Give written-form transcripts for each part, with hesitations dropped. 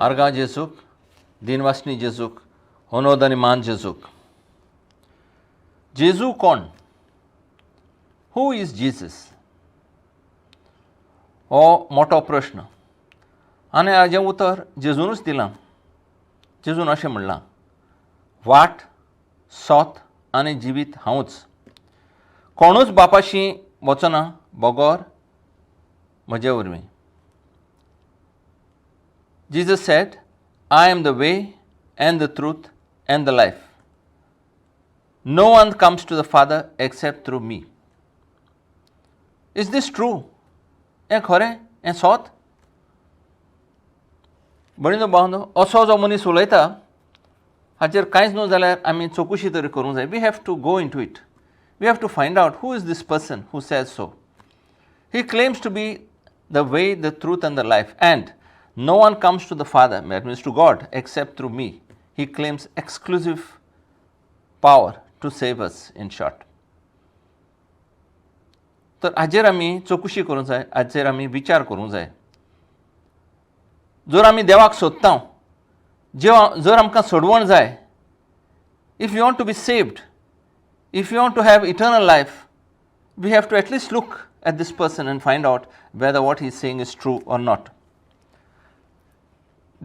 Marga Jesuk, Dinvasni Jesuk, Honodani Man Jesuk. Jesu कोण? Who is Jesus? हो मोठो प्रश्न आनी हाजें उतर जेजूनच दिलां. जेजून अशें म्हणलां, वाट, सोत आनी जिवीत हांवूच. कोणूच बापाशी वचना बोगोर म्हजे वरवीं. Jesus said, I am the way and the truth and the life. No one comes to the Father except through me. Is this true? हें खरें? हें सोत? बळिनो भावनो, असो जो मनीस उलयता हाचेर कांयच न्हू जाल्यार आमी चवकशी तरी करूंक जाय. We have to go into it. We have to find out who is this person who says so. He claims to be the way, the truth and the life, and no one comes to the Father, that means to God, except through me. He claims exclusive power to save us, in short. तर हाजेर आमी चवकशी करूंक जाय, हाजेर आमी विचार करूंक जाय. जर आमी देवाक सोदता, जर आमकां सोडवण जाय, if you want to be saved, if you want to have eternal life, we have to at least look at this person and find out whether what he is saying is true or not.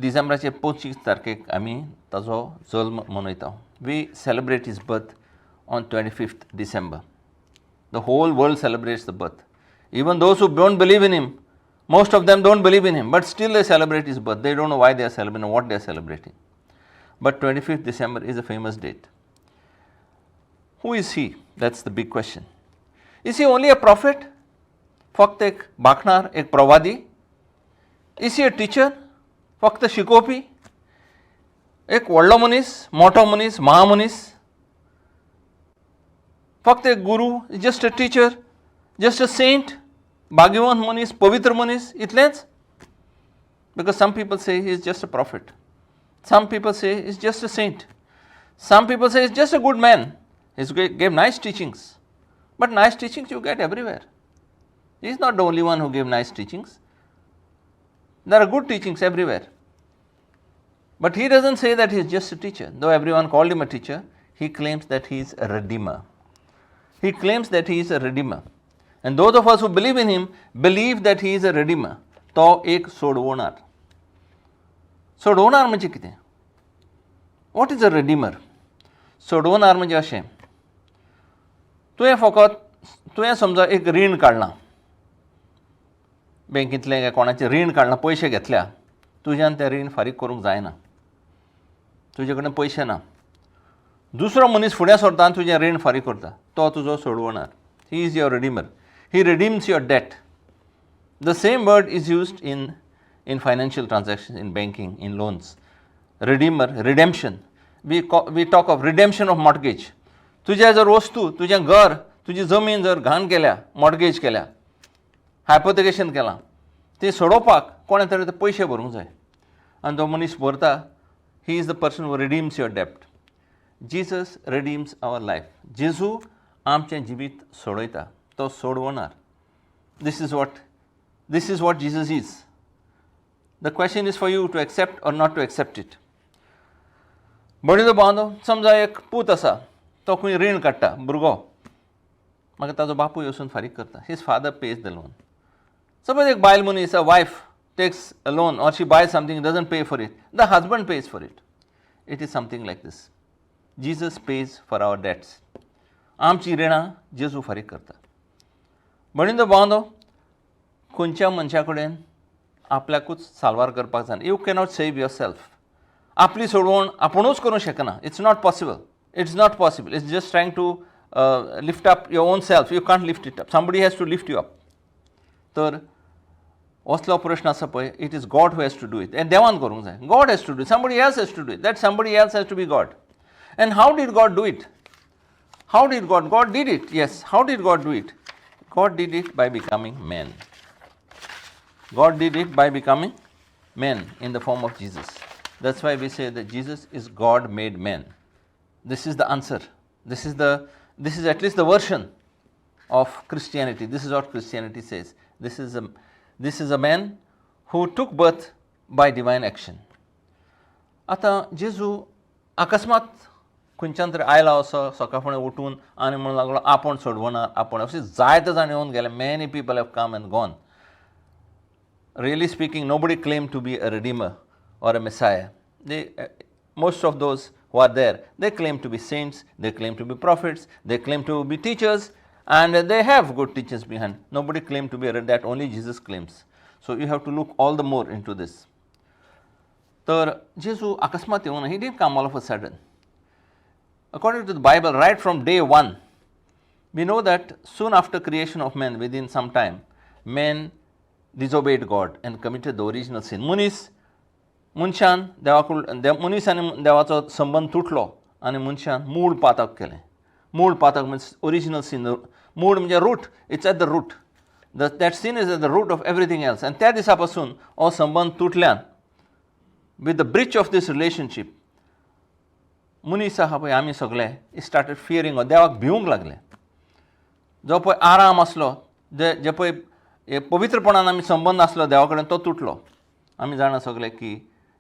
डिसेंबराचे 25 तारखेक आमी ताजो जल्म मनयता. We celebrate his birth on 25th December. The whole world celebrates the birth. Even those who don't believe in him, most of them don't believe in him, but still they celebrate his birth. They don't know why they are celebrating, what they are celebrating. But 25th December is a famous date. Who is he? That's the big question. Is he only a prophet? फक्त एक बाखणार, एक प्रवादी? Is he a teacher? फक्त शिकोवपी? एक व्हडलो मनीस, मोठो मनीस, महामनीस? फक्त एक गुरू, just a teacher, just a saint, भाग्यवान मनीस, पवित्र मनीस, इतलेंच? Because some people say he is just a prophet. Some people say he is just a saint. Some people say he is just a good man. He gave nice teachings. But nice teachings you get everywhere. He is not the only one who gave nice teachings. There are good teachings everywhere. But he doesn't say that he is just a teacher. Though everyone called him a teacher, he claims that he is a redeemer. He claims that he is a redeemer. And those of us who believe in him believe that he is a redeemer. तो एक सोडवणार. सोडवणार म्हणजे कितें? What is a redeemer? सोडवणार म्हणजे अशें, तुवें समजा एक रीण काडलां, बँकेंतलें काय कोणाचें रीण काडलां, पयशे घेतल्या, तुज्यान तें रीण फारीक करूंक जायना. तुजे कडेन पयशे ना. दुसरो मनीस फुडें सरता आनी तुजें रीण फारीक करता, तो तुजो सोडवणार. He is your redeemer. He redeems your debt. The same word is used in financial transactions, in banking, in loans. Redeemer, redemption. We talk of redemption of mortgage. तुज्या जर वस्तू, तुजें घर, तुजी जमीन जर घाण केल्या, मॉर्गेज केल्या, हायपोथिकेशन केलां, ती सोडोवपाक कोणे तरी ते पयशे भरूंक जाय. आनी तो मनीस भरता, he is the person who redeems your debt. Jesus redeems our life. जेजू आमचें जिवीत सोडयता, तो सोडवणार. This is what Jesus is. The question is for you to accept or not to accept it. बडीलो बांदो, समजा एक पूत आसा, तो खंय रीण काडटा, भुरगो, म्हाका ताजो बापूय वचून फारीक करता. His father pays the loan. Suppose एक बायल मनीस, a wife takes a loan or she buys something, doesn't pay for it. The husband pays for it. It is something like this. Jesus pays for our debts. आमची रिणां जेजू फारीक करता. बडीलो बांदो, खंयच्या मनशा कडेन आपल्याकूच साल्वार करपाक जाय. You cannot save yourself. आपली सोडवण आपुणूच करूंक शकना. It's not possible. It's not possible. It's just trying to lift up your own self. You can't lift it up. Somebody has to lift you up. तर असलो प्रश्न आसा पळय, it is God who has to do it. हें देवान करूंक जाय. God has to do. Somebody else has to do it. That somebody else has to be God. And how did God do it? How did God? God did it, yes. How did God do it? God did it by becoming man. God did it by becoming man in the form of Jesus. That's why we say that Jesus is God made man. This is the answer. This is at least the version of Christianity. This is what Christianity says. This is a man who took birth by divine action. आतां जेजू अकस्मात खंयच्यान तरी आयला असो सकाळ फुडें उठून आनी म्हणूंक लागलो आपूण सोडवणार आपूण अशें जायते जाण येवन गेले. Many people have come and gone. Really speaking, nobody claimed to be a redeemer or a messiah. Most of those who are there, they claim to be saints, they claim to be prophets, they claim to be teachers, and they have good teachers behind. Nobody claimed to be that, only Jesus claims. So you have to look all the more into this. तर जेजू अकस्मात येऊन he didn't come all of a sudden. According to the Bible, right from day one, we know that soon after creation of man, within some time, men disobeyed God and committed the original sin. मनशान मनीस आनी देवाचो संबंद तुटलो आनी मनशान मूळ पातक केलें. मूळ पातक मिन्स ओरिजिनल सीन. मूळ म्हणजे root. It's at the root. That sin is at the root of everything else. आनी त्या दिसा पासून हो संबंद तुटल्यान with the breach of this relationship मनीस आहा पळय आमी सगळे स्टार्टेड फियरींग. देवाक भिवूंक लागले. जो पळय आराम आसलो, जे पळय पवित्रपणान आमी संबंद आसलो देवा कडेन, तो तुटलो. आमी जाणा सगळे की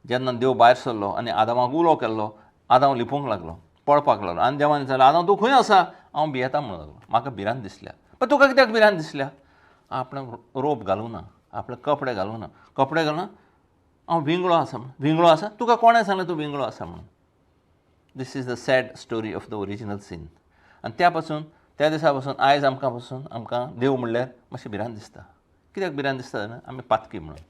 जेन्ना देव भायर सरलो आनी आदामाक उलो केल्लो, आदाम लिपूंक लागलो, पळपाक लागलो. आनी देवान विचारलें, आदाम तूं खंय आसा? हांव भियेता म्हणूंक लागलो. म्हाका भिरांत दिसल्या. पण तुका कित्याक भिरांत दिसल्या? आपणाक रोप घालूं ना, आपले कपडे घालूं ना. कपडे घालून हांव विंगळो आसा. विंगळो आसा? तुका कोणें सांगलें तूं विंगळो आसा म्हणून? This is the sad story of the original sin. आनी त्या दिसा पासून आयज आमकां देव म्हणल्यार मातशें भिरांत दिसता. कित्याक भिरांत दिसता जाणा? आमी पातकी म्हणून.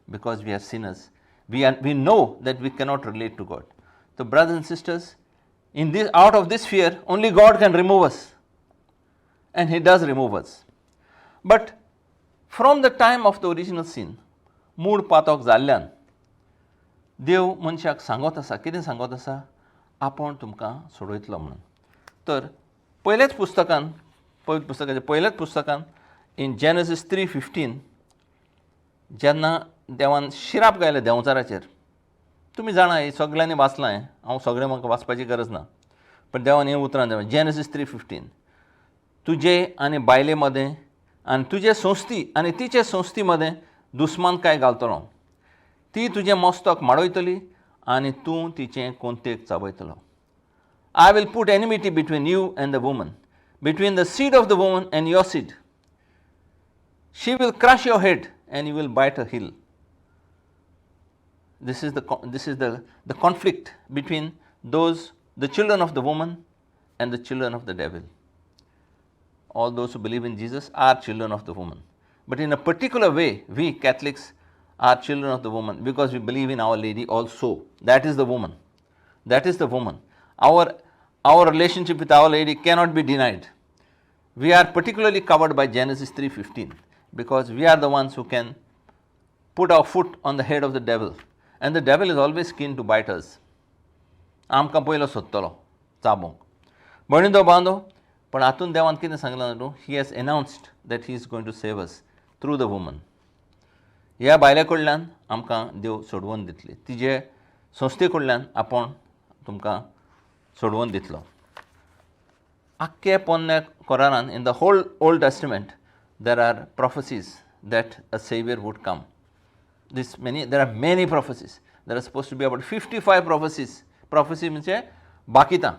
Because we are sinners. We know that we cannot relate to God. So brothers and sisters, out of this fear, only God can remove us. And He does remove us. But from the time of the original sin, मूळ पातक जाल्ल्यान देव मनशाक सांगत आसा. कितें सांगत आसा? आपूण तुमकां सोडयतलो म्हणून. तर पयलेच पुस्तकान इन जेनेसीस 3:15 जेन्ना देवान शिराप घायलें देंवचाराचेर. तुमी जाणा, हें सगळ्यांनी वाचलां. हांव सगळें म्हाका वाचपाची गरज ना. पण देवान हें उतरां दिलें. जेनेसीस 3:15 तुजे आनी बायले मदें आनी तुजे संस्ती आनी तिचे संस्ती मदें दुस्मानकाय घालतलो. ती तुजें मस्तक माडयतली आनी तूं तिचें कोंतेक चाबयतलो. I will put enmity between you and the woman, between the seed of the woman and your seed. She will crush your head and you will bite her heel. This is the conflict between the children of the woman and the children of the devil. All those who believe in Jesus are children of the woman. But in a particular way, we Catholics are children of the woman because we believe in Our Lady also. That is the woman. That is the woman. Our relationship with Our Lady cannot be denied. We are particularly covered by Genesis 3:15. Because we are the ones who can put our foot on the head of the devil. And the devil is always keen to bite us. आमकां पयलो सोदतलो चाबूंक. भणिंदो बांदो. पण हातून देवान कितें सांगलां न्हू? He has announced that he is going to save us through the woman. ह्या बायले कडल्यान आमकां देव सोडवून दितली. तिजे संस्थे कडल्यान आपूण तुमकां सोडवून दितलो. आख्खे पोन्ने कोरानान in the whole Old Testament there are prophecies that a savior would come. There are many prophecies. There are supposed to be about 55 prophecies. Prophecy means बाकीतां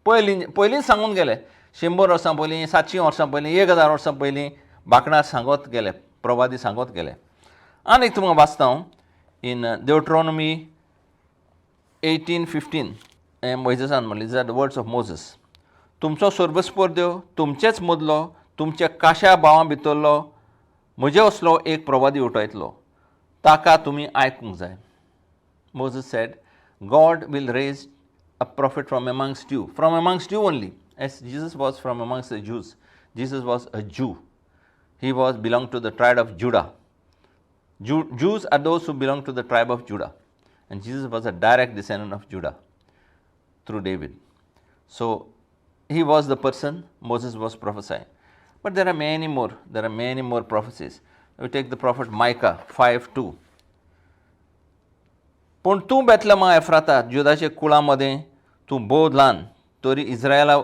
पयलीं सांगून गेले. 100 वर्सां पयलीं, 700 वर्सां पयलीं, 1000 वर्सां पयलीं बाकणां सांगत गेले, प्रवादी सांगत गेले. आनी तुमकां वाचता हांव इन Deuteronomy 18:15 मोइजेसान म्हणलें. these are the words of Moses. तुमचो सर्वस्पोर देव, तुमचेच मदलो, तुमच्या काश्या भावां भितरलो म्हजे असलो एक प्रवादी उठयतलो. ताका तुमी आयकूंक जाय. Moses said, God will raise a prophet from amongst you only, as Jesus was from amongst the Jews. Jesus was a Jew. He belonged to the tribe of Judah. Jews are those who belong to the tribe of Judah. And Jesus was a direct descendant of Judah through David. So he was the person Moses was prophesying. But there are many more. There are many more prophecies. We take the prophet Micah 5:2. पूण तूं बेतलेमा एफ्राता, जुदाचे कुळा मदें तूं भोव ल्हान, तरी इस्रायला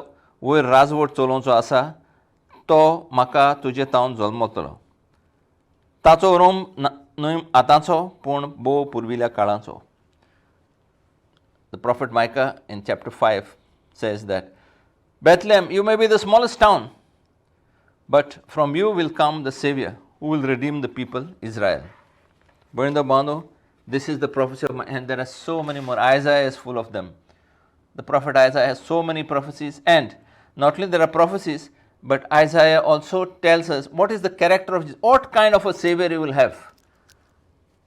वयर राजवट चलोवचो आसा, तो म्हाका तुजे तावन जल्मतलो. ताचो रोम न्हय आतांचो, पूण भोव पुर्विल्या काळाचो. prophet Micah in chapter 5 says that, Bethlehem, you may be the smallest town, but from you will come the Savior who will redeem the people Israel. Barindo Bando, this is the prophecy of and there are so many more. Isaiah is full of them. The prophet Isaiah has so many prophecies, and not only there are prophecies, but Isaiah also tells us what is the character of Jesus, what kind of a Savior he will have.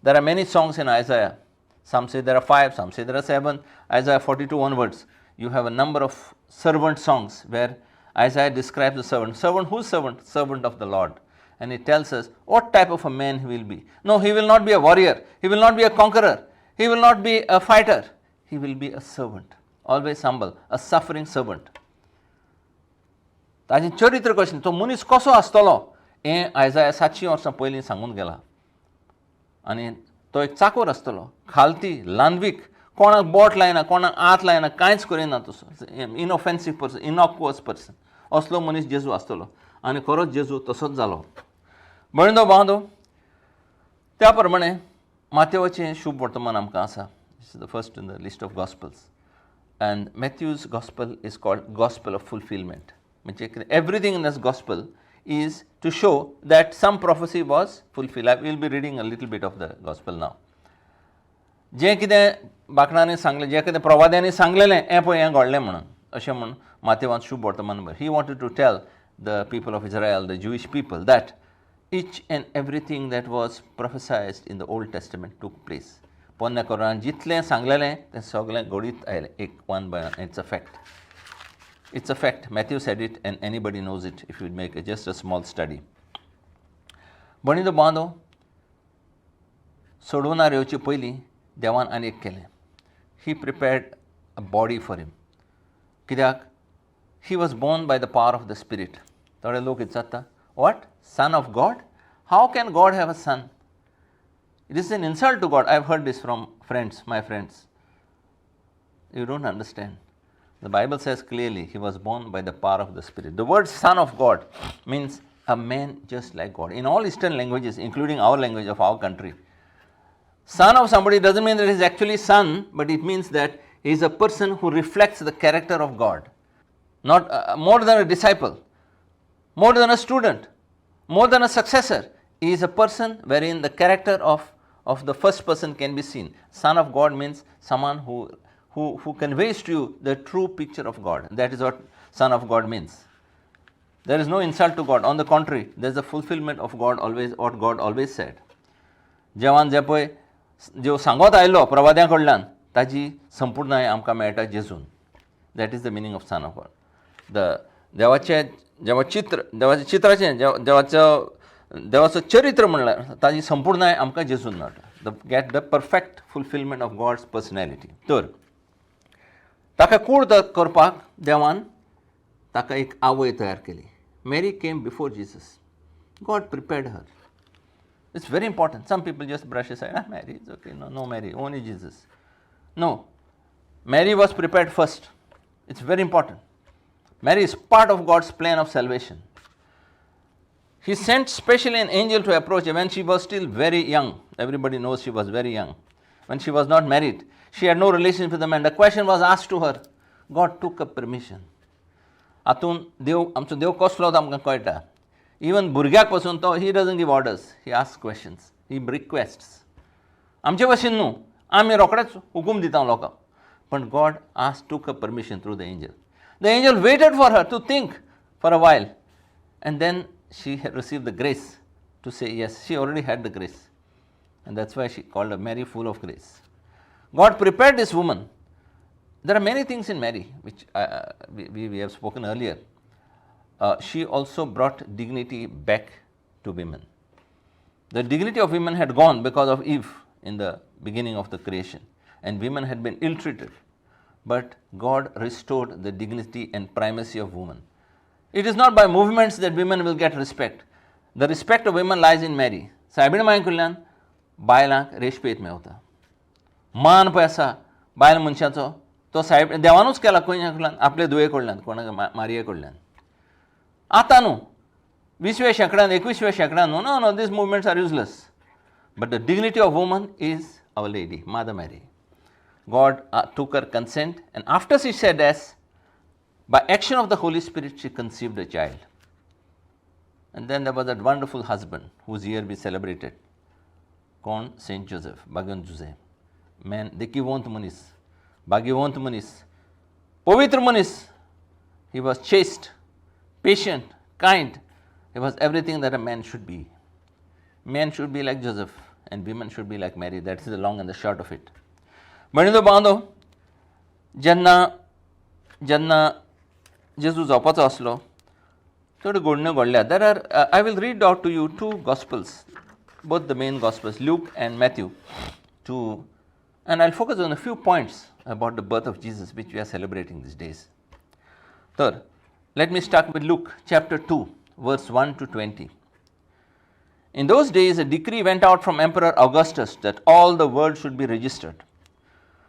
There are many songs in Isaiah. Some say there are 5, some say there are 7. Isaiah 42 onwards, you have a number of servant songs where Isaiah describes the servant. Servant, whose servant? Servant of the Lord. And he tells us what type of a man he will be. No, he will not be a warrior. He will not be a conqueror. He will not be a fighter. He will be a servant. Always humble, a suffering servant. ताजें चरित्र कशें, तो मनीस कसो आसतलो हें आयजाया 700 वर्सां पयलीं सांगून गेला. आनी तो एक चाकोर आसतलो, खालती, लांदवीक, कोणाक बोट लायना, कोणाक हात लायना, कांयच करिना तसो, इनऑफेन्सीव पर्सन, इनॉक्वस पर्सन, असलो मनीस जेजू आसतलो. आनी खरोच जेजू तसोच जालो. बळिंदो बांदो, त्या प्रमाणे मातेवाचें शुभ वर्तमान आमकां आसा. This is the first in the list of gospels. And Matthew's gospel is called gospel of fulfillment. Everything in this gospel is to show that some prophecy was fulfilled. I will be reading a little bit of the gospel now. जे कितें बाकणांनी सांगलें, जे कितें प्रवाद्यांनी सांगलेलें हें पळय हें घडलें म्हणून, अशें म्हूण मातेवान शुभ वर्तमान. He wanted to tell the people of Israel, the Jewish people, that each and everything that was prophesied in the Old Testament took place. पोन्ने कोरान जितलें सांगलेलें तें सगळें घडीत आयलें, एक one by one. It's a fact. It's a fact. Matthew said it, and anybody knows it if you make just a small study. बणिदो बांदो, सोडवणार येवचे पयलीं देवान आनी एक केलें. He prepared a body for him. कित्याक? He was born by the power of the Spirit. थोडे लोक विचारता, what? Son of God? How can God have a son? It is an insult to God. I have heard this from friends, my friends. You don't understand. The Bible says clearly he was born by the power of the Spirit. The word Son of God means a man just like God. In all Eastern languages, including our language of our country, son of somebody doesn't mean that he is actually son, but it means that he is a person who reflects the character of God. Not more than a disciple, more than a student, more than a successor. He is a person wherein the character of the first person can be seen. Son of God means someone who conveys to you the true picture of God. That is what Son of God means. There is no insult to God. On the contrary, there is a fulfillment of God always, what God always said. जेवान जे पळय जो सांगत आयलो प्रवाद्यां कडल्यान ताजी संपूर्णय आमकां मेळटा जेजून. That is the meaning of Son of God. देवाच्या चित्राचें देवाचो चरित्र म्हणल्यार ताजी संपूर्णय आमकां जेजून मेळटा. Get the perfect fulfilment of God's personality. तर ताका कूड करपाक देवान ताका एक आवय तयार केली. मेरी came before Jesus. God prepared her. It's very important. Some people just brush aside, Mary, it's okay. No, Mary, only Jesus. No, Mary was prepared first. It's very important. Mary is part of God's plan of salvation. He sent specially an angel to approach her when she was still very young. Everybody knows she was very young. When she was not married, she had no relationship with the man. The question was asked to her. God took up permission. हातून आमचो देव कसलो तो आमकां कळटा. Even भुरग्याक पासून तो he doesn't give orders. He asks questions. He requests. आमचे भशेन न्हू, आमी रोखडेच हुकूम दिता लोकांक. But God took a permission through the angel. The angel waited for her to think for a while, and then she had received the grace to say yes. She already had the grace, and that's why she called her Mary, full of grace. God prepared this woman. There are many things in Mary which we have spoken earlier. She also brought dignity back to women. The dignity of women had gone because of Eve in the beginning of the creation, and women had been ill-treated. But God restored the dignity and primacy of women. It is not by movements that women will get respect. The respect of women lies in Mary. सायबीण मांय कडल्यान बायलांक रेस्पेत मेळटा. मान पळय आसा बायल मनशाचो तो सायब देवानूच केला कोणा कडल्यान, आपले धुवे कडल्यान, कोणाक मारये कडल्यान. आतां न्हू 20व्या शेंकड्यान 21व्या शेंकड्यान न्हू. No these movements are useless. But the dignity of woman is Our Lady, Mother Mary. God took her consent, and after she said yes, by action of the Holy Spirit, she conceived a child. And then there was that wonderful husband whose year we celebrated, called Saint Joseph, Bhagwan Jose. Man, देखीवंत मनीस, भाग्यवंत मनीस, पवित्र मनीस. He was chaste, patient, kind. He was everything that a man should be. Men should be like Joseph, and women should be like Mary. That is the long and the short of it. म्हणून बांदो जेन्ना जेजू जावपाचो आसलो थोड्यो घडण्यो घडल्या. There are I will read out to you two gospels, both the main gospels, Luke and Matthew, and I'll focus on a few points about the birth of Jesus which we are celebrating these days. Third, let me start with Luke chapter 2, verse 1 to 20. In those days, a decree went out from Emperor Augustus that all the world should be registered.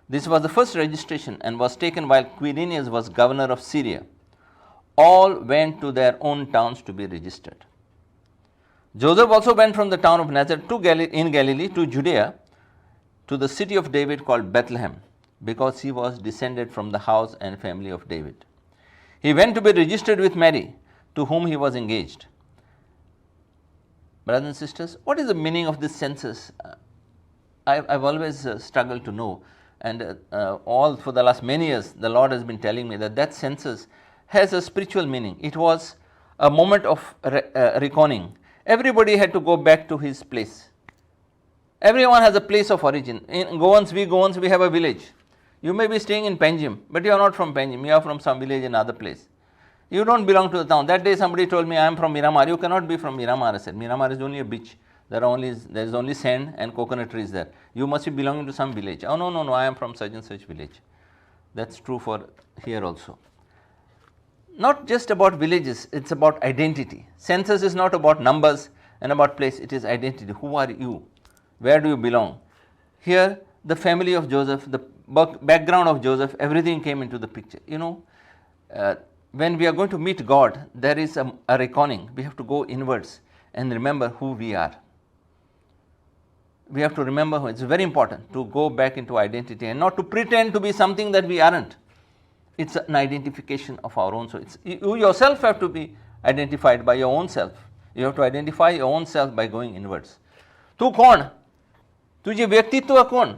This was the first registration and was taken while Quirinius was governor of Syria. All went to their own towns to be registered. Joseph also went from the town of Nazareth in Galilee to Judea, to the city of David called Bethlehem, because he was descended from the house and family of David. He went to be registered with Mary, to whom he was engaged. Brothers and sisters, what is the meaning of this census? I've always struggled to know, and all for the last many years, the Lord has been telling me that census has a spiritual meaning. It was a moment of reckoning. Everybody had to go back to his place. Everyone has a place of origin. In Goans, we have a village. You may be staying in Panjim, but you are not from Panjim. You are from some village in another place. You don't belong to the town. That day somebody told me, I am from Miramar. You cannot be from Miramar. I said, Miramar is only a beach. There is only sand and coconut trees there. You must be belonging to some village. Oh, no, I am from such and such village. That's true for here also. Not just about villages, it's about identity. Census is not about numbers and about place. It is identity. Who are you? Where do you belong? Here, the family of Joseph, the background of Joseph, everything came into the picture. When we are going to meet God, there is a reckoning. We have to go inwards and remember who we are. We have to remember who. It's very important to go back into identity and not to pretend to be something that we aren't. It's an identification of our own. So you yourself have to be identified by your own self. You have to identify your own self by going inwards. तूं कोण? तुजें व्यक्तित्व कोण?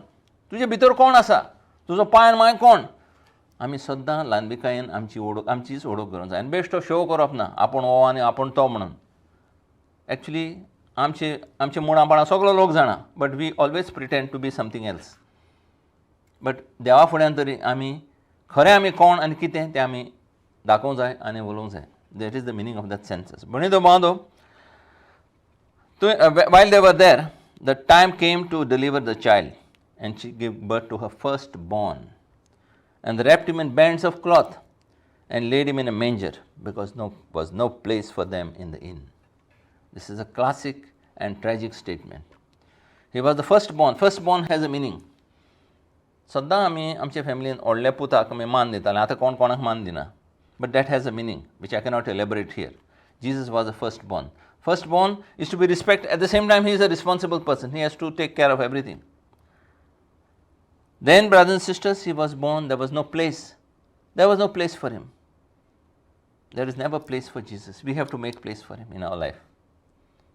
तुजे भितर कोण आसा? तुजो पांय आनी माय कोण? आमी सद्दां ल्हानबिकायेन आमचीच ओळख करूंक जाय आनी बेश्टो शो करप ना आपूण हो आनी आपूण तो म्हणून. एक्चुली आमचे मुळापणां सगळो लोक जाणा, but we always pretend to be something else. But देवा फुड्यान तरी खरें आमी कोण आनी कितें तें आमी दाखोवंक जाय आनी उलोवंक जाय. That is the meaning of that senses. म्हणून बांदो while they were there, the time came to deliver the child, and she gave birth to her firstborn, and they wrapped him in bands of cloth and laid him in a manger, because there was no place for them in the inn. This is a classic and tragic statement. He was the firstborn. Firstborn has a meaning. सद्दां आमी आमचे फॅमिलीन व्हडल्या पुताक आमी मान दिताले, आतां कोण कोणाक मान दिना. But that has a meaning which I cannot elaborate here. Jesus was the firstborn. Firstborn is to be respected. At the same time, he is a responsible person. He has to take care of everything. Then, brothers and sisters, he was born. There was no place. There was no place for him. There is never place for Jesus. We have to make place for him in our life.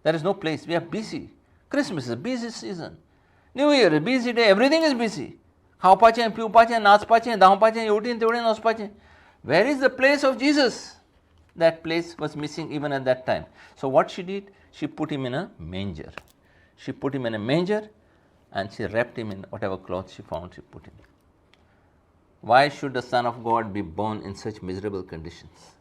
There is no place. We are busy. Christmas is a busy season. New Year is a busy day. Everything is busy. खावपाचें, पिवपाचें, नाचपाचें, धांवपाचें, हेवटेन तेवटेन वचपाचें. Where is the place of Jesus? That place was missing even at that time. So what she did, she put him in a manger. She put him in a manger and she wrapped him in whatever cloth she found, she put him. Why should the Son of God be born in such miserable conditions?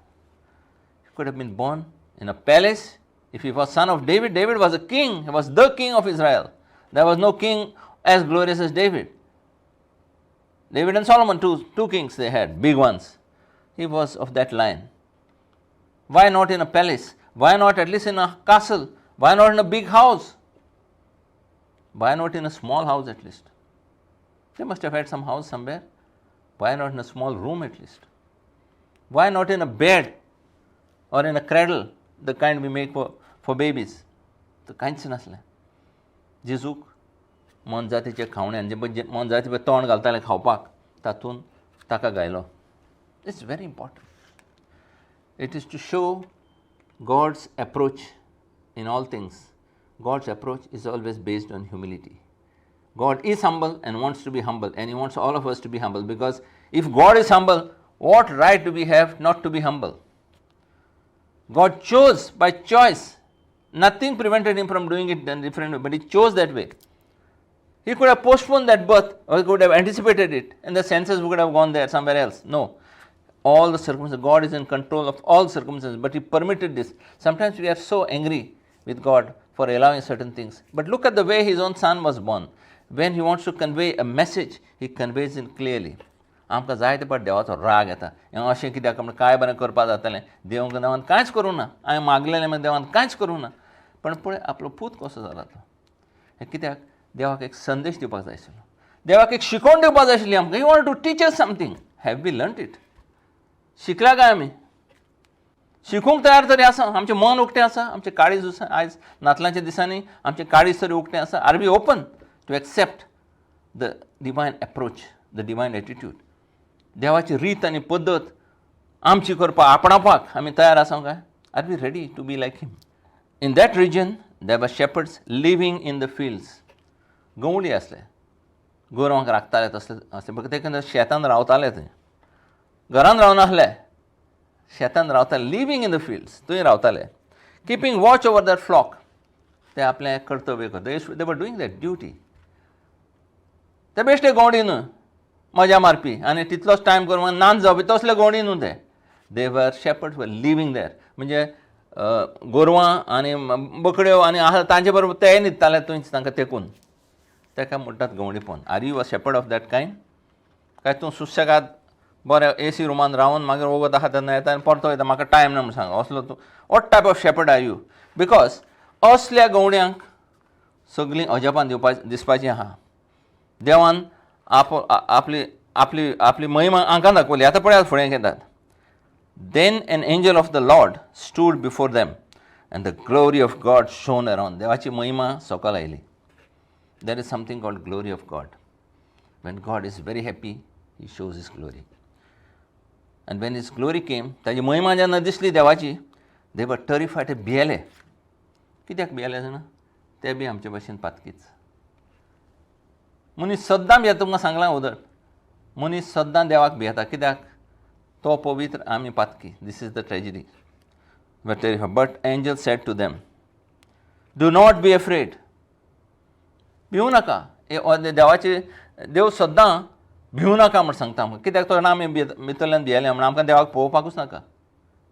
He could have been born in a palace. If he was son of David, David was a king. He was the king of Israel. There was no king as glorious as David. David and Solomon, two kings they had, big ones. He was of that line. Why not in a palace? Why not at least in a castle? Why not in a big house? Why not in a small house at least? They must have had some house somewhere. Why not in a small room at least? Why not in a bed or in a cradle, the kind we make for babies? The कांयच नासलें. जेजूक मनजातीचे खावण्यान जे मनजाती पळय तोंड घालताले खावपाक तातूंत ताका गायलो. It's very important. It is to show God's approach in all things. God's approach is always based on humility. God is humble and wants to be humble, and He wants all of us to be humble, because if God is humble, what right do we have not to be humble? God chose by choice. Nothing prevented Him from doing it in different way, but He chose that way. He could have postponed that birth, or He could have anticipated it, and the senses would have gone there somewhere else. No. All the circumstances, God is in control of all circumstances, but He permitted this. Sometimes we are so angry with God for allowing certain things. But look at the way His own Son was born. When He wants to convey a message, He conveys it clearly. आमकां जाय ते पाट देवाचो राग येता. हें अशें कित्याक म्हणून काय बरें करपा जातालें, देवान कांयच करूं ना, हांवें मागलेलें मागीर देवान कांयच करूं ना. पण पळय आपलो पूत कसो जाला तो. हें कित्याक देवाक एक संदेश दिवपाक जाय आशिल्लो, देवाक एक शिकवण दिवपाक जाय आशिल्ली आमकां. He want to teach us something. Have we learned it? शिकल्या काय आमी? शिकूंक तयार तरी आसा? आमचें मन उक्तें आसा? आमचें काळीज आयज नातलांच्या दिसांनी आमचें काळीज तरी उक्तें आसा? Are we open to accept the divine approach, the divine attitude? देवाची रीत आनी पद्दत आमची करपाक, आपणावपाक आमी तयार आसा काय? Are we ready to be like him? In that region there were shepherds living in the fields. गवळी आसले, गोरवांक राखताले तसले बघ. ते शेतान रावताले, थंय घरान रावनासले, शेतान रावताले, लिवींग इन द फिल्ड्स, थंय रावताले. Keeping watch over that flock. ते आपलें कर्तव्य करता. They were doing that duty. ते बेश्टे गवंडी न्हू मजा मारपी आनी तितलोच टायम करून नाच जावपी तसले गवंडी न्हू ते. दे वर शेपर्ड्स वर लिवींग देर. म्हणजे गोरवां आनी बकड्यो आनी आसा तांचे बरोबर ते न्हिदताले थंयच तांकां तेकून. ताका म्हणटात गवंडीपण. Are you a shepherd of that kind? काय तूं सुशेगाद बरें एसी रुमान रावन मागीर वगत आसा तेन्ना येता आनी परतो येता, म्हाका टायम ना म्हूण सांग, असलो तूं? What type of shepherd are you? Because असल्या गवंड्यांक सगळीं अजापान दिसपाचीं आहा. देवान आपली आपली आपली महिमा हांकां दाखयली. आतां पळयात फुडें घेतात. Then an angel of the Lord stood before them and the glory of God shone around. देवाची महिमा सकयल आयली. There is something called glory of God. When God is very happy, he shows his glory. And when His glory came, ताजी महिमा जेन्ना दिसली देवाची, they were terrified. ते भियेले. कित्याक भियेले जाणा? ते बी आमचे भशेन पातकीच. मनीस सद्दां भियेता. तुमकां सांगलां उदक, मनीस सद्दां देवाक भियेता. कित्याक? तो पवित्र, आमी पातकी. This is the tragedy. But angel said to them, do not be afraid. भिवू नाका. देवाचे देव सद्दां भिवू नाका म्हूण सांगता आमकां. कित्याक? तो आमी भितरल्यान भियेले म्हणून आमकां देवाक पळोवपाकूच नाका.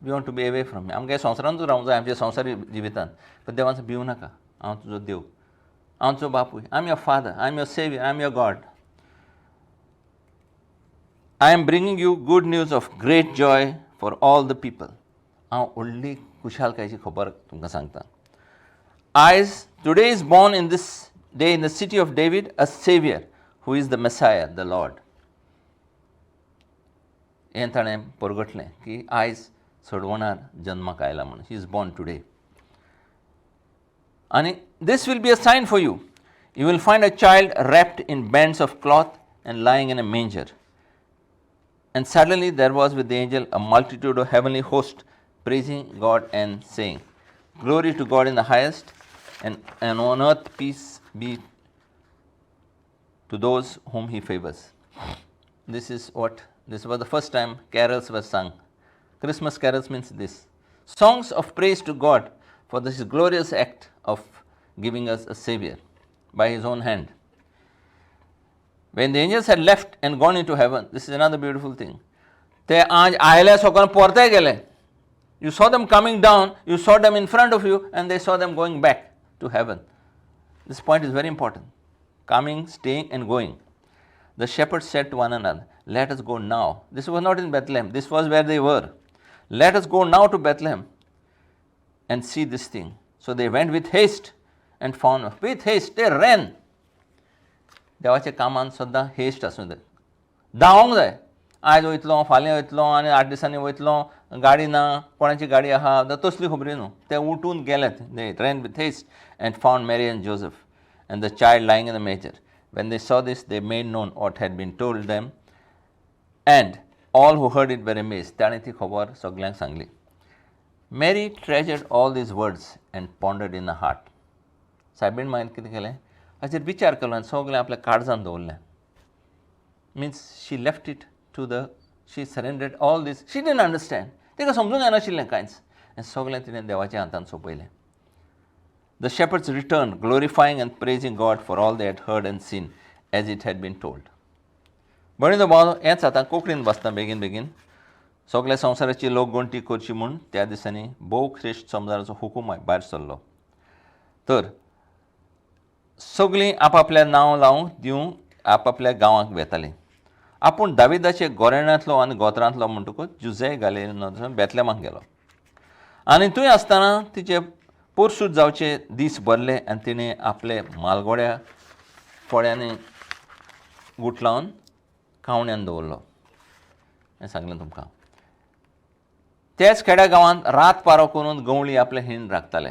We want to be away from. आमगे संवसारांतूच रावंक जाय, आमच्या संवसारी जिवितांत. पण देवान भिवू नाका. हांव तुजो देव, हांव तुजो बापूय. I am your father, I am your saviour, I am your God. I am bringing you good news of great joy for all the people. हांव व्हडली खुशालकायेची खबर तुमकां सांगता. आयज today is born in this day in the city of David a saviour who is the messiah, the Lord. हें ताणें परगटलें की आयज सोडवणार जल्माक आयला म्हणून. He is born today. आनी दीस we'll be a sign for you. You will find a child wrapped in bands of cloth and lying in a manger. And suddenly there was with the angel a multitude of heavenly hosts praising God and saying, Glory to God in the highest, and on earth peace be to those whom He favors. This was the first time carols were sung. Christmas carols means this. Songs of praise to God for this glorious act of giving us a Savior by His own hand. When the angels had left and gone into heaven, this is another beautiful thing. They आयले सकन परते गेले. You saw them coming down, you saw them in front of you, and they saw them going back to heaven. This point is very important. Coming, staying, and going. The shepherds said to one another, Let us go now. This was not in Bethlehem. This was where they were. Let us go now to Bethlehem and see this thing. So they went with haste and found. With haste, they ran. देवाच्या कामान सद्दां haste आसूं जाय. धांवोंक जाय. आयज वयतलो, फाल्यां वयतलो, आनी 8 दिसांनी वयतलो, गाडी ना, कोणाची गाडी आहा, तसली खबरी न्हू. ते उठून गेलेत. दे ran with haste and found Mary and Joseph and the child lying in the manger. When they saw this, they made known what had been told them, and all who heard it were amazed. ताणें ती खबर सगळ्यांक Sangli. Mary treasured all these words and pondered in her heart. सायबीण मागीर कितें केलें, हाचेर विचार केलो आनी सगळें आपल्या काळजांत दवरलें. Means she left it to she surrendered all this. She didn't understand. तिका समजूंक येनाशिल्लें कांयच. आनी सगळें तिणें देवाच्या हातांत सोंपयलें. The shepherds returned, glorifying and praising God for all they had heard and seen, as it had been told. भणितो भाव, हेंच आतां कोंकणीन बसता बेगीन बेगीन. सगळ्या संवसाराची लोकगणती करची म्हूण त्या दिसांनी भोव श्रेश्ठ समजाराचो हुकूम भायर सरलो. तर सगळीं आपआपलें नांव लावंक दिवंक आपआपल्या गांवांक वेतालीं. आपूण दाविदाचे गोरेण्यांतलो आनी गोत्रांतलो म्हणटकूच जुजे गालिलेंतल्यान बेतलेमाक गेलो. आनी थंय आसतना तिचे पोरसूत जावचे दीस भरले आनी तिणें आपले मालगोड्या फळ्यांनी गुठलावन कावण्यांत दवरलो. हें सांगलें तुमकां. तेच खेड्या गांवांत रात पारो करून गवळी आपलें हिंड राखताले.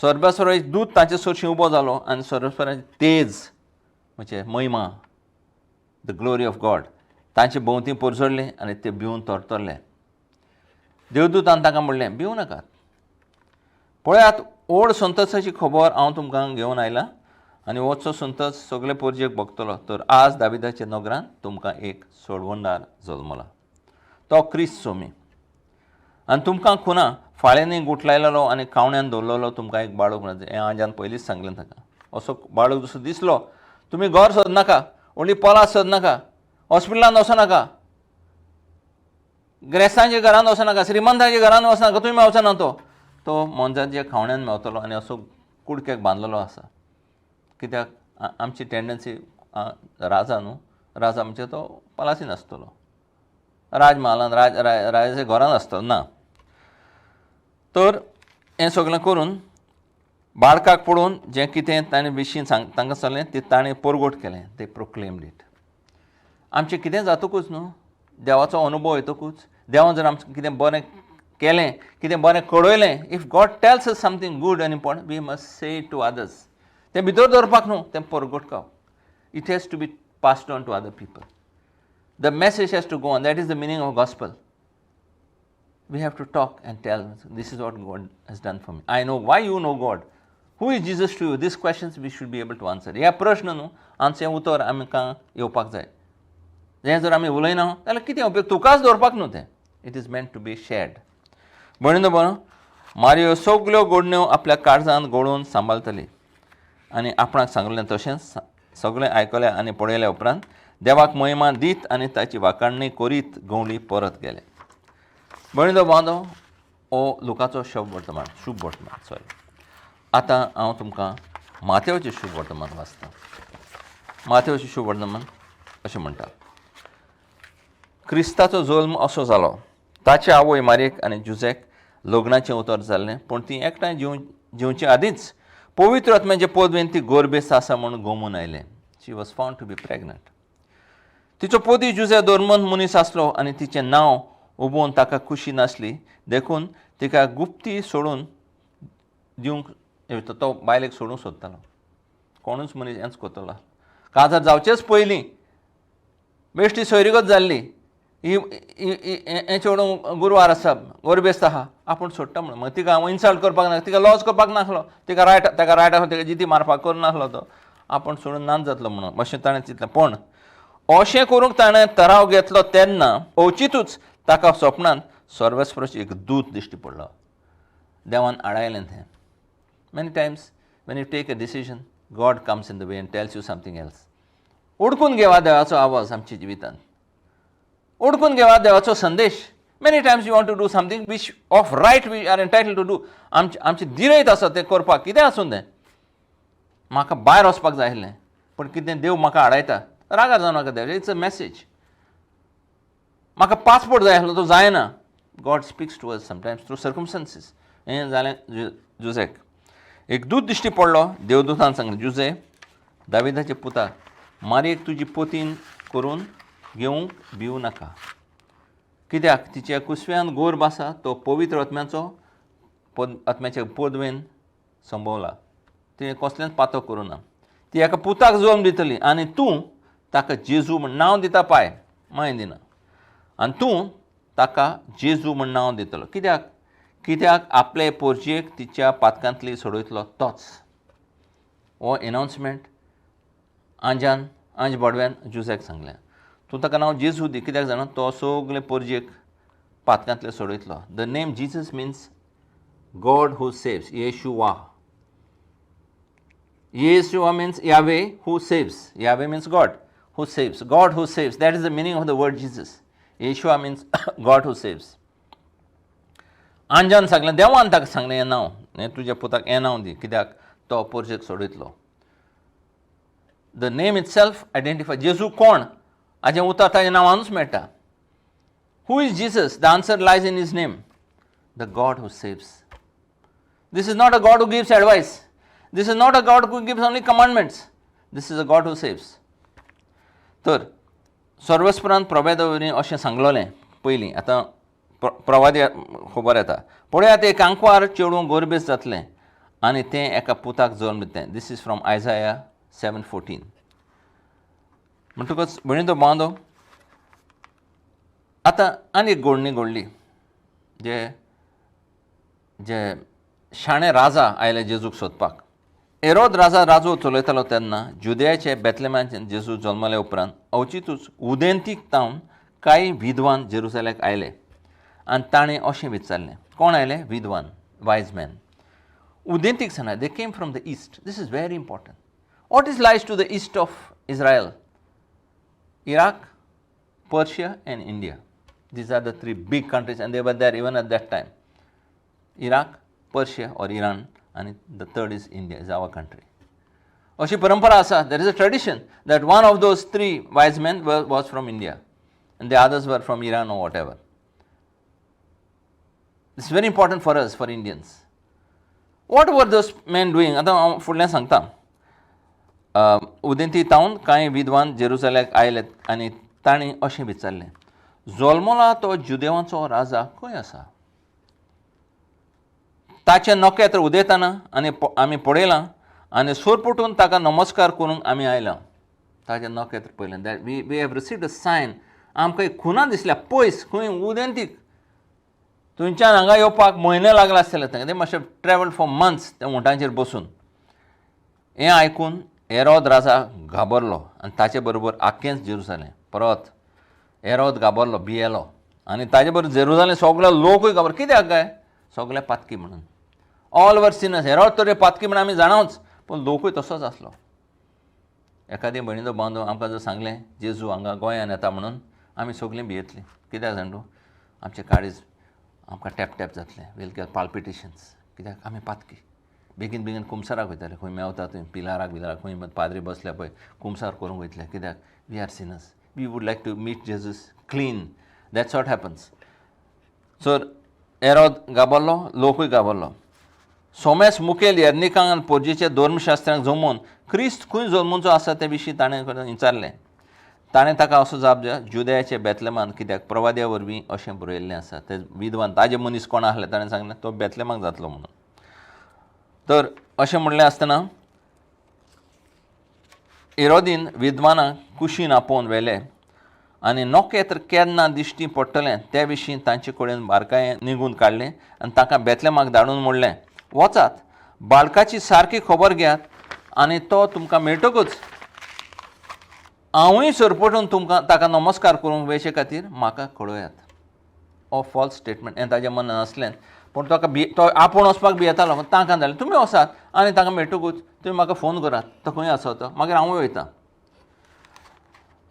सर्वेस्वराची दूत ताचे सरशी उबो जालो आनी सर्वेस्वराची तेज म्हणजे महिमा, द ग्लोरी ऑफ गॉड तांचे भोंवती पोरजोडली आनी ते भिवन तरतरले. देवदूतान ताका म्हणलें, भिवू नाकात. पळयात, ओड संतसाची खबर हांव तुमकां घेवन आयलां आनी होचो संतस सगळे पोरजेक भोगतलो. तर आज दाविदाच्या नगरांत तुमकां एक सोडवणदार जल्मला. तो क्रिस्त सोमी. आनी तुमकां खुना फाळ्यांनी गुठलायलेलो आनी कावण्यांत दवरलेलो तुमकां एक बाळूक मेळटलें. हें आज्यान पयलींच सांगलें ताका. असो बाळूक जसो दिसलो, तुमी घर सोदनाका, व्हडली पोलास सोदनाका, हॉस्पिटलांत वचनाका, ग्रेस्तांच्या घरांत वचनाका, श्रीमंतांच्या घरांत वचनाका, तुमी मेळचो ना. तो मोंजाच्या खावण्यांत मेळटलो आनी असो कुडक्याक बांदलेलो आसा. कित्याक आमची टेंडन्सी राजा न्हू, राजा म्हणजे तो पलासीन आसतलो, राजमहालांत राजाच्या घरांत आसतलो ना. तर हें सगळें करून बाळकाक पळोवन जें कितें ताणें विशीं तांकां सांगलें तें ताणें परगोट केलें. ते प्रोक्लेम्ड इट. आमचें कितें जातकूच न्हू, देवाचो अनुभव येतकूच, देवान जर आमचें कितें बरें केलें, कितें बरें कळयलें, if God tells us something good आनी important, we must say it to others. तें भितर दवरपाक न्हू, तें परगोटकाव. It has to be passed on to other people. The message has to go on. That is the meaning of gospel. We have to talk and tell, this is what God has done for me. I know why you know God. Who is Jesus to you? These questions we should be able to answer. ह्या प्रश्न न्हू आमचें उतर आमकां येवपाक जाय. हें जर आमी उलयना जाल्यार कितें उपयोग? तुकाच दवरपाक न्हू तें. It is meant to be shared. भणिनो बरो, मारयो सगल्यो गोडण्यो आपल्या काळजांत घोळून सांबाळटली आनी आपणाक सांगलें तशेंच सगळें आयकलें आनी पळयल्या उपरांत देवाक महिमा दीत आनी ताची वाखाणणी करीत गवळी परत गेले. भणिनो बांदो, हो लुकाचो शुभ वर्तमान. आतां हांव तुमकां माथेवाचें शुभ वर्तमान वाचतां. माथेवाचें शुभ वर्तमान अशें म्हणटा, क्रिस्ताचो जल्म असो जालो. ताचे आवय मारयेक आनी जुजेक लग्नाचें उतर जाल्लें, पूण ती एकठांय जिवचे आदींच पवित्र आत्म्याचे पदवेन ती गोरबेस्त आसा म्हूण गमून आयलें. She was found to be pregnant. तिचो पती जुजे धर्मंत मनीस आसलो आनी तिचें नांव उबोवन ताका खुशी नासली देखून तिका गुप्ती सोडून दिवंक तो बायलेक सोडूंक सोदतालो. कोणूच मनीस हेंच करतलो. काजार जावचेच पयलीं बेश्टी सोयरीगत जाल्ली, हें चेडूं गुरवार आसा, गोरबेस्त आहा, आपूण सोडटा म्हणून. मागीर तिका हांव इन्सल्ट करपाक नाका, तिका लॉस करपाक नासलो, ताका रायट आसलो, तिका जिती मारपाक करुनासलो तो, आपूण सोडून नाच जातलो म्हणून अशें ताणें चिंतलें. पूण अशें करूंक ताणें तराव घेतलो तेन्ना अवचितूच ताका स्वप्नांत सर्वेस्वराचो एक दूत दिश्टी पडलो. देवान आडायलें तें. Many times when you take a decision, God comes in the way and tells you something else. उडकून घेवा देवाचो आवाज आमच्या जिवितांत. उडकून घेवा देवाचो संदेश. Many times you want to do something which of right we are entitled to do. आमची दिरयत आसा तें करपाक, कितें आसूं तें. म्हाका भायर वचपाक जाय आसलें, पूण कितें देव म्हाका आडायता. रागार जावं नाका देव. It's a message. म्हाका पासपोर्ट जाय आसलो, तो जायना. God speaks to us sometimes through circumstances. हें जालें जुजेक. एक दूत दिश्टी पडलो. देवदूतान सांगलें, जुजे, दाविदाचे पुता, मारयेक तुजी पतीन करून घेवंक भिवू नाका. कित्याक तिच्या कुसव्यान गोरब आसा, तो पवित्र आत्म्याच्या पदवेन संभोवला. तिणें कसलेंच पातक करूं ना. ती एका पुताक जल्म दितली आनी तूं ताका जेजू म्हण नांव दिता पाय, माय दिना. आनी तूं ताका जेजू म्हण नांव दितलो. कित्याक आपले पोरचेक तिच्या पातकांतली सोडयतलो तोच. हो एनावन्समेंट आंज बडव्यान जुजाक सांगलें. तूं ताका नांव जेजू दी, कित्याक जाणा तो सगळे पोरचेक पातकांतले सोडयतलो. The name Jesus means God who saves. Yeshua. Yeshua means Yahweh who saves. Yahweh means God who saves. God who saves. That is the meaning of the word Jesus. Yeshua means God who saves. आंजान सांगलें, देवान ताका सांगलें हें नांव, हें तुज्या पुताक हें नांव दी, कित्याक तो पोरचेक सोडयतलो. The name itself identify. जेजू कोण हाचें उतर ताच्या नांवानूच मेळटा. Who is Jesus? The answer lies in his name. The God who saves. This is not a God who gives advice. This is not a God who gives only commandments. This is a God who saves. तर सर्वस्परांत प्रभेदवरी अशें सांगलोलें पयलीं. आतां प्रवादी खबर येता. पळयात एक आंकवार चेडूं गोरबेज जातलें आनी तें एका पुताक जल्म दितलें. This is from Isaiah 7:14. म्हणटकच भयणीचो बांदो आतां आनी एक घडणी घडली. जे शाणे राजा आयले जेजूक सोदपाक. हेरोद राजू चलयतालो तेन्ना जुदेयाचे बेतलेमांत जेजू जल्मले उपरांत अवचितूच उदेंतीक तावन कांय विद्वान जेरुसलेमाक आयले आनी ताणें अशें विचारलें. कोण आयले? विद्वान, वायज मॅन. उदेंतीक सांगले they came from the east. This is very important. What is lies to the east of Israel? Iraq, Persia and India. These are the three big countries and they were there even at that time. Iraq, Persia or Iran, and the third is India, is our country. Ashi parampara asa, there is a tradition that one of those three wise men was from India and the others were from Iran or whatever. This is very important for us, for Indians. What were those men doing? Ata fudlen sangta. उदेंती तावन कांय विद्वान जेरुसलेमाक आयलेत आनी ताणें अशें विचारलें, जल्मला तो जुदेवांचो राजा खंय आसा? ताचें नखेत्र उदेताना आमी पळयलां आनी सोरपटून ताका नमस्कार करूंक आमी आयलां. ताचें नखेत्र पळयलें. That we have received a sign. आमकां एक खुना दिसल्या पयस खंय उदेंतीक. थंयच्यान हांगा येवपाक म्हयने लागला आसतले. ते मातशें ट्रॅवल फॉर मंथ्स त्या उंटांचेर बसून. हें आयकून हेरोद राजा घाबरलो आनी ताचे बरोबर आख्खेंच जेरुसलेम. परत हेरोद घाबरलो, भियेलो आनी ताजे बरोबर जेरुसलेम सगळे लोकूय घाबर. कित्याक काय? सगळे पातकी म्हणून. All were Sinners. हेरोद तर पातकी म्हणून आमी जाणावच, पूण लोकूय तसोच आसलो. एखादी भयणीचो बांदो आमकां जर सांगलें जेजू हांगा गोंयांत येता म्हणून, आमी सगळीं भियेतलीं. कित्याक जाण तूं? आमचें काळीज आमकां टॅप टॅप जातलें. Will get palpitations. कित्याक आमी पातकी. बेगीन कुमसाराक वयताले. खंय मेवता थंय पिलाराक बिलाराक खंय पाद्री बसल्या पळय कुमसार करूंक वयतले. कित्याक? We are sinners. We would like to meet Jesus clean. That's what happens. So Herod घाबरलो, लोकूय घाबरलो. सोमेस मुखेल यर्निकांक आनी पोरजेच्या धर्मशास्त्रांक जमोवन क्रिस्त खंय जल्मूचो आसा ते विशीं ताणें विचारलें. ताणें ताका असो जाप दिलो, जुदेयाचे बेतलेमांत. कित्याक प्रवाद्या वरवीं अशें बरयल्लें आसा. ते विद्वान ताजे मनीस कोण आसले ताणें सांगलें तो बेतलेमाक जातलो म्हणून. तर अशें म्हणलें आसतना हेरोदीन विद्वानांक कुशीन आपोवन व्हेले आनी नखेत्र केन्ना दिश्टी पडटलें त्या विशीं तांचे कडेन बारकायेन निगून काडलें आनी ताका बेतलेमाक धाडून म्हणलें, वचात, बाळकाची सारकी खबर घेयात आनी तो तुमकां मेळटकूच हांवूय सरपटून तुमकां ताका नमस्कार करूंक वेचे खातीर म्हाका कळयात. हो फॉल्स स्टेटमेंट. हें ताच्या मनान आसलें, पूण तो आपूण वचपाक भियेतालो. तांकां धाडलें, तुमी वसात आनी ताका मेळटकूच तुमी म्हाका फोन करात, तो खंय आसा तो, मागीर हांवूय वयतां.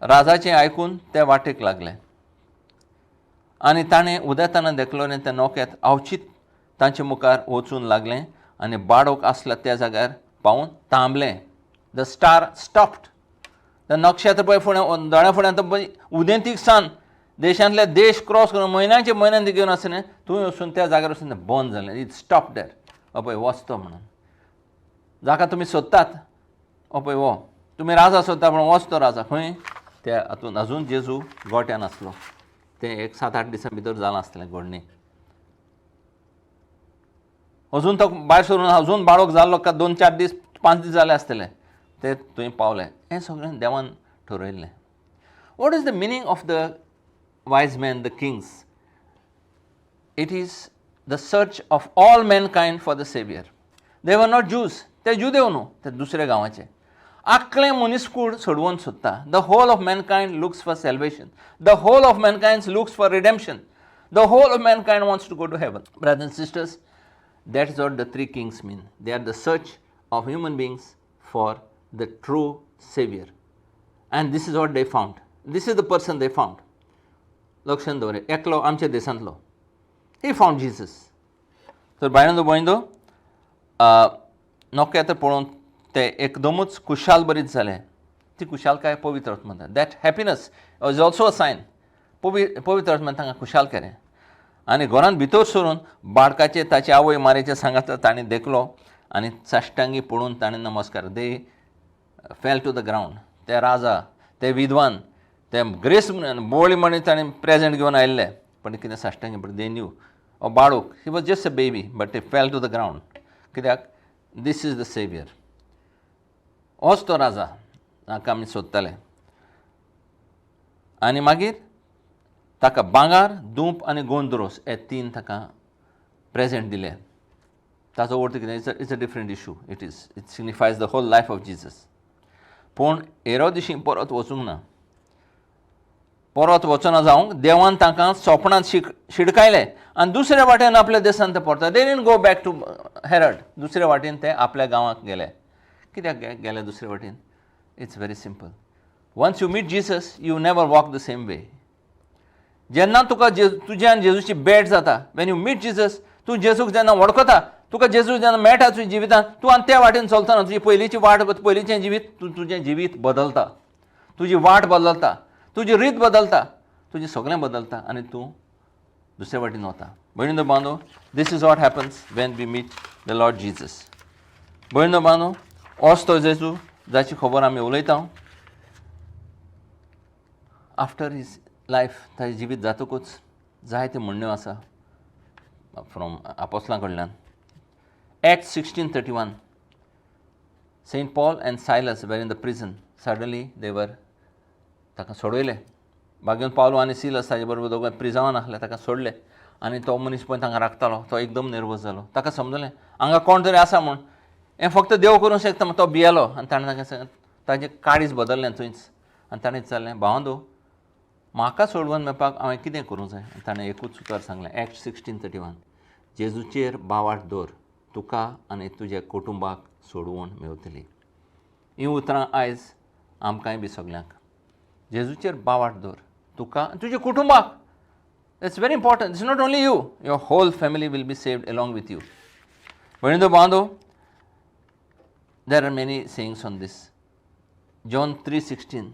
राजाचें आयकून ते वाटेक लागले आनी ताणें उदेताना देखलोलें तें नखेत्र अवचीत तांचे मुखार वचून लागलें आनी बाडोक आसला त्या जाग्यार पावून थांबलें. The star stopped. तें नक्षत्र पळय फुडें दोळ्या फुड्यान तो उदेंतीक सान देशांतले देश क्रॉस करून म्हयन्याचे म्हयन्यान घेवन आसलें थंय वचून त्या जाग्यार वचून तें बंद जालें. इट स्टॉप देर. पळय वचतो म्हणून. जाका तुमी सोदतात पळय वो तुमी राजा सोदता पूण वचतो राजा खंय? त्या हातून अजून जेजू गोट्यान आसलो. तें एक 7-8 दिसां भितर जालां आसतलें घडणी. अजून तो भायर सरून अजून बाळोक जाल्लो 2-4 दीस 5 दीस जाले आसतले ते थंय पावले. हें सगळें देवान ठरयल्लें. What is the meaning of the wise man, the kings? It is the search of all mankind for the saviour. They were not Jews, ते जुदेव न्हू, ते दुसरे गांवाचे. आखलें मनीसकूड सोडवून सोदता. The whole of mankind looks for salvation. The whole of mankind looks for redemption. The whole of mankind wants to go to heaven. Brothers and sisters, that is what the three kings mean. They are the search of human beings for the true Savior. And this is what they found. This is the person they found. लक्षांत दवरे, एकलो आमच्या देशांतलो. He found Jesus. तर बायलांदो भयंदो, नोके तर पळोवन ते एकदमूच खुशाल बरीच जाले. ती खुशालकाय पवित्र आत्मा म्हणटा. That happiness is also a sign. पवित्र आत्म्यान तांकां खुशाल केलें. आनी घरांत भितर सरून बाळकाचे ताचे आवय मारेचे सांगात ताणें देखलो आनी साश्टांगी पडून ताणें नमस्कार. दे फेल टू द ग्रावंड. ते राजा, ते विद्वान, ते ग्रेस बोळी म्हणून ताणें प्रेजेंट घेवन आयिल्ले, पण कितें साश्टांगी पडून दे न्यू ओ बाळूक, he was just a baby, but ते फेल टू द ग्रावंड. कित्याक? This is the saviour. होच तो राजा हाका आमी सोदताले. आनी मागीर ताका भांगार, दूप आनी गोंदरोस हे 3 ताका प्रेजेंट दिले. ताचो अर्थ कितें? It's a different issue. It signifies the whole life of Jesus. पूण हेरोदिशी परत वचूंक ना. परत वचना जावंक देवान तांकां सोपणांत शिडकायले आनी दुसऱ्या वाटेन आपल्या देशांत ते परता. They didn't go back to Herod. दुसऱ्या वाटेन ते आपल्या गांवांत गेले. कित्याक गेले दुसऱ्या वाटेन? It's very simple. Once you meet Jesus, you never walk the same way. जेन्ना तुका तुज्या आनी जेजूची भेट जाता, वेन यू मीट जिजस, तूं जेजूक जेन्ना वळखता, तुका जेजू जेन्ना मेळटा तुज्या जिवितांत, तूं आनी त्या वाटेन चलतना तुजी पयलींची वाट, पयलींचें जिवीत, तूं तुजें जिवीत बदलता. तुजी वाट बदलता, तुजी रीत बदलता, तुजें सगळें बदलता आनी तूं दुसरे वाटेन वता. भयणीनो बांदो, this is what happens when we meet the Lord Jesus. भयणीनो बांदो, होच तो जेजू जाची खबर आमी उलयता. आफ्टर हीज लायफ, ताजें जिवीत जातकूच जायते म्हणण्यो आसा फ्रॉम आपोस्टलां कडल्यान. Acts 16:31. Saint Paul and Silas were in the prison. Suddenly they were ताका सोडयले. बागेन पावलो आनी सिलस ताजे बरोबर दोगांय प्रिजनान आसले, ताका सोडले. आनी तो मनीस पळय तांकां राखतालो, तो एकदम नर्वस जालो. ताका समजलें हांगा कोण तरी आसा म्हूण. हें फक्त देव करूंक शकता म्हूण तो भियेलो आनी ताणें ताका सांगलें, ताजें काळीज बदललें थंयच. आनी ताणें विचारलें, भावंदो, म्हाका सोडवून मेळपाक हांवें कितें करूंक जाय? ताणें एकूच उतर सांगलें. Acts 16:31. जेजूचेर बावाट दवर, तुका आनी तुज्या कुटुंबाक सोडवून मेळटली. हीं उतरां आयज आमकांय बी सगल्यांक. जेजूचेर बावाट दवर, तुका आनी तुज्या कुटुंबाक. It's very important. It's not only you, your whole family will be saved along with you. भयणीनो बांदो, there are many sayings on this. John 3:16.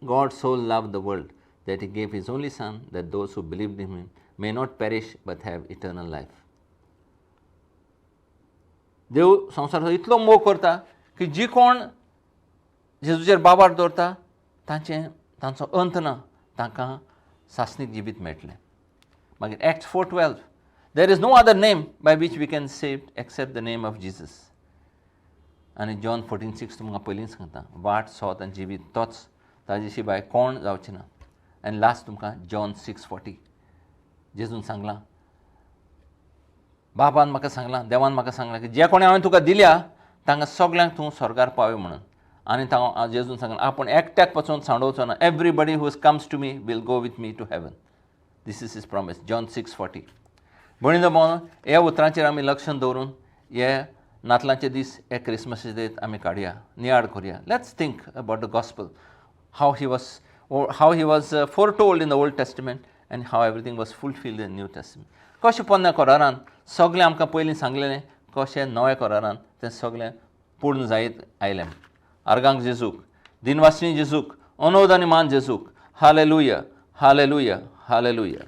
God so loved the world that he gave his only son, that those who believed in him may not perish but have eternal life. देव संवसाराचो इतलो मोग करता की जी कोण जेजूचेर बाबार दवरता तांचो अंत ना, तांकां सासणीक जिवीत मेळटलें. मागीर Acts 4:12. There is no other name by which we can save except the name of Jesus. आनी John 14:6 तुमकां पयलीं सांगता, वाट, सोत आनी जिवीत तोच, ताजे शिवाय कोण जावचें ना. आनी लास्ट तुमकां John 6:40. जेजून सांगलां, बाबान म्हाका सांगलां, देवान म्हाका सांगलां की जे कोणी हांवें तुका दिल्या तांकां सगल्यांक तूं स्वर्गार पावय म्हणून. आनी जेजून सांगलां, आपूण एकट्याक वचून सांडोवचो ना. Everybody who comes to me will go with me to heaven. This is his promise. John 6:40. भयणीनो बांदो, ह्या उतरांचेर आमी लक्ष दवरून हे नातलांचे दीस, हे क्रिसमसाचे दीस आमी काडया, नियाळ करुया. Let's think about the gospel, how he was foretold in the Old Testament and how everything was fulfilled in the New Testament. कशें पोन्न्या कोरारान सगळें आमकां पयलीं सांगलेलें, कशें नव्या कोरारान तें सगळें पूर्ण जायत आयलें. आर्गांक जेजूक, दिनवासिनी जेजूक, अनोद आनी मान जेजूक. Hallelujah, hallelujah, hallelujah.